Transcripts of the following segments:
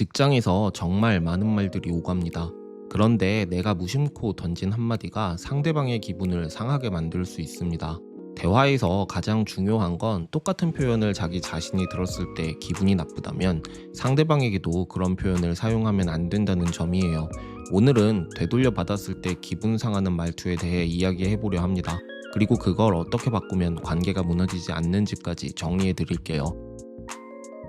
직장에서 정말 많은 말들이 오갑니다. 그런데 내가 무심코 던진 한마디가 상대방의 기분을 상하게 만들 수 있습니다. 대화에서 가장 중요한 건 똑같은 표현을 자기 자신이 들었을 때 기분이 나쁘다면 상대방에게도 그런 표현을 사용하면 안 된다는 점이에요. 오늘은 되돌려 받았을 때 기분 상하는 말투에 대해 이야기해 보려 합니다. 그리고 그걸 어떻게 바꾸면 관계가 무너지지 않는지까지 정리해 드릴게요.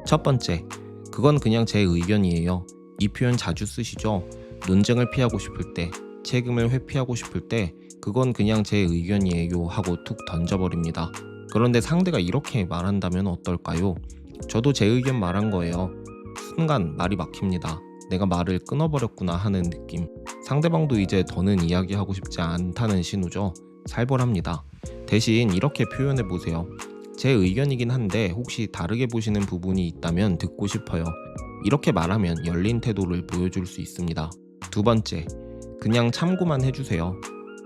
첫 번째, 그건 그냥 제 의견이에요. 이 표현 자주 쓰시죠? 논쟁을 피하고 싶을 때, 책임을 회피하고 싶을 때, 그건 그냥 제 의견이에요 하고 툭 던져버립니다. 그런데 상대가 이렇게 말한다면 어떨까요? 저도 제 의견 말한 거예요. 순간 말이 막힙니다. 내가 말을 끊어버렸구나 하는 느낌. 상대방도 이제 더는 이야기하고 싶지 않다는 신호죠. 살벌합니다. 대신 이렇게 표현해 보세요. 제 의견이긴 한데 혹시 다르게 보시는 부분이 있다면 듣고 싶어요. 이렇게 말하면 열린 태도를 보여줄 수 있습니다. 두 번째, 그냥 참고만 해주세요.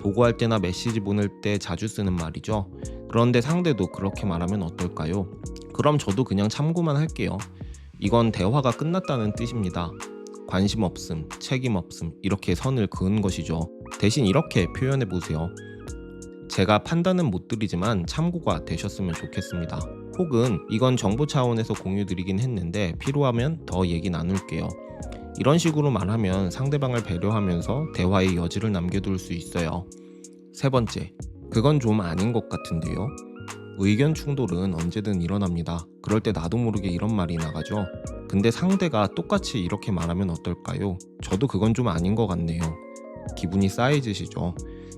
보고할 때나 메시지 보낼 때 자주 쓰는 말이죠. 그런데 상대도 그렇게 말하면 어떨까요? 그럼 저도 그냥 참고만 할게요. 이건 대화가 끝났다는 뜻입니다. 관심 없음, 책임 없음, 이렇게 선을 그은 것이죠. 대신 이렇게 표현해 보세요. 제가 판단은 못 드리지만 참고가 되셨으면 좋겠습니다. 혹은 이건 정보 차원에서 공유드리긴 했는데 필요하면 더 얘기 나눌게요. 이런 식으로 말하면 상대방을 배려하면서 대화의 여지를 남겨둘 수 있어요. 세 번째, 그건 좀 아닌 것 같은데요. 의견 충돌은 언제든 일어납니다. 그럴 때 나도 모르게 이런 말이 나가죠. 근데 상대가 똑같이 이렇게 말하면 어떨까요? 저도 그건 좀 아닌 것 같네요. 기분이 쌓이지시죠.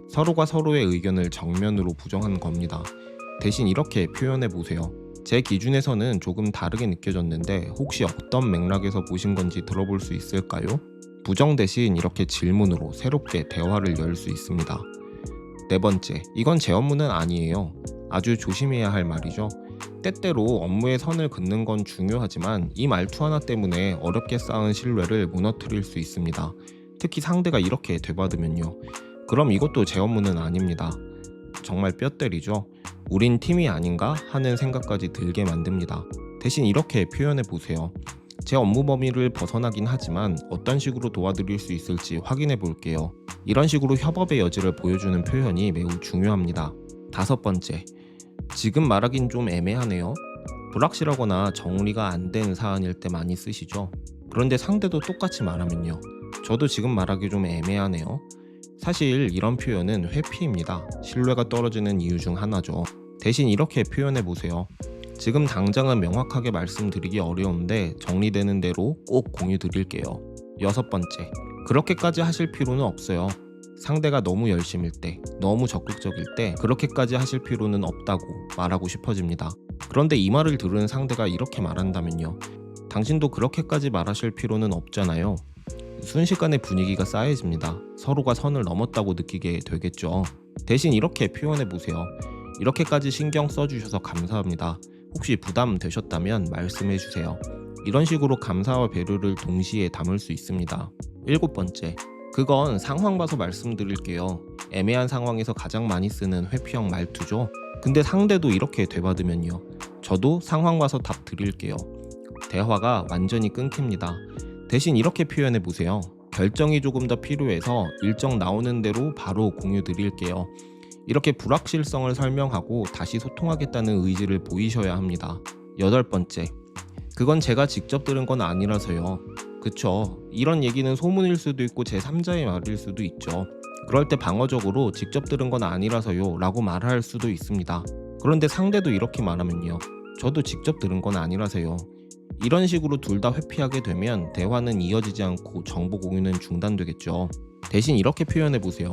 서로가 서로의 의견을 정면으로 부정한 겁니다. 대신 이렇게 표현해 보세요. 제 기준에서는 조금 다르게 느껴졌는데 혹시 어떤 맥락에서 보신 건지 들어볼 수 있을까요? 부정 대신 이렇게 질문으로 새롭게 대화를 열 수 있습니다. 네 번째, 이건 제 업무는 아니에요. 아주 조심해야 할 말이죠. 때때로 업무의 선을 긋는 건 중요하지만 이 말투 하나 때문에 어렵게 쌓은 신뢰를 무너뜨릴 수 있습니다. 특히 상대가 이렇게 되받으면요. 그럼 이것도 제 업무는 아닙니다. 정말 뼈 때리죠. 우린 팀이 아닌가 하는 생각까지 들게 만듭니다. 대신 이렇게 표현해 보세요. 제 업무 범위를 벗어나긴 하지만 어떤 식으로 도와드릴 수 있을지 확인해 볼게요. 이런 식으로 협업의 여지를 보여주는 표현이 매우 중요합니다. 다섯 번째, 지금 말하긴 좀 애매하네요. 불확실하거나 정리가 안 된 사안일 때 많이 쓰시죠. 그런데 상대도 똑같이 말하면요. 저도 지금 말하기 좀 애매하네요. 사실 이런 표현은 회피입니다. 신뢰가 떨어지는 이유 중 하나죠. 대신 이렇게 표현해 보세요. 지금 당장은 명확하게 말씀드리기 어려운데 정리되는 대로 꼭 공유 드릴게요. 여섯 번째, 그렇게까지 하실 필요는 없어요. 상대가 너무 열심일 때, 너무 적극적일 때 그렇게까지 하실 필요는 없다고 말하고 싶어집니다. 그런데 이 말을 들은 상대가 이렇게 말한다면요. 당신도 그렇게까지 말하실 필요는 없잖아요. 순식간에 분위기가 싸해집니다. 서로가 선을 넘었다고 느끼게 되겠죠. 대신 이렇게 표현해 보세요. 이렇게까지 신경 써주셔서 감사합니다. 혹시 부담 되셨다면 말씀해 주세요. 이런 식으로 감사와 배려를 동시에 담을 수 있습니다. 일곱 번째, 그건 상황 봐서 말씀드릴게요. 애매한 상황에서 가장 많이 쓰는 회피형 말투죠. 근데 상대도 이렇게 되받으면요. 저도 상황 봐서 답 드릴게요. 대화가 완전히 끊깁니다. 대신 이렇게 표현해 보세요. 결정이 조금 더 필요해서 일정 나오는 대로 바로 공유 드릴게요. 이렇게 불확실성을 설명하고 다시 소통하겠다는 의지를 보이셔야 합니다. 여덟 번째, 그건 제가 직접 들은 건 아니라서요. 그쵸, 이런 얘기는 소문일 수도 있고 제3자의 말일 수도 있죠. 그럴 때 방어적으로 직접 들은 건 아니라서요 라고 말할 수도 있습니다. 그런데 상대도 이렇게 말하면요. 저도 직접 들은 건 아니라서요. 이런 식으로 둘 다 회피하게 되면 대화는 이어지지 않고 정보 공유는 중단되겠죠. 대신 이렇게 표현해 보세요.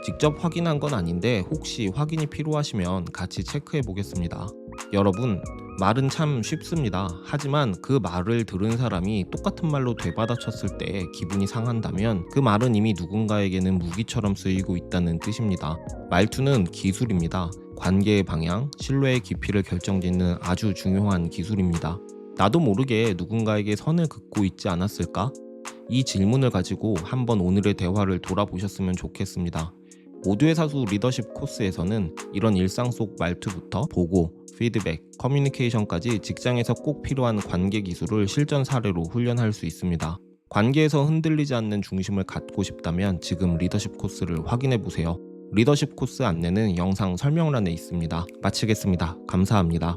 직접 확인한 건 아닌데 혹시 확인이 필요하시면 같이 체크해 보겠습니다. 여러분, 말은 참 쉽습니다. 하지만 그 말을 들은 사람이 똑같은 말로 되받아쳤을 때 기분이 상한다면 그 말은 이미 누군가에게는 무기처럼 쓰이고 있다는 뜻입니다. 말투는 기술입니다. 관계의 방향, 신뢰의 깊이를 결정짓는 아주 중요한 기술입니다. 나도 모르게 누군가에게 선을 긋고 있지 않았을까? 이 질문을 가지고 한번 오늘의 대화를 돌아보셨으면 좋겠습니다. 모두의 사수 리더십 코스에서는 이런 일상 속 말투부터 보고, 피드백, 커뮤니케이션까지 직장에서 꼭 필요한 관계 기술을 실전 사례로 훈련할 수 있습니다. 관계에서 흔들리지 않는 중심을 갖고 싶다면 지금 리더십 코스를 확인해 보세요. 리더십 코스 안내는 영상 설명란에 있습니다. 마치겠습니다. 감사합니다.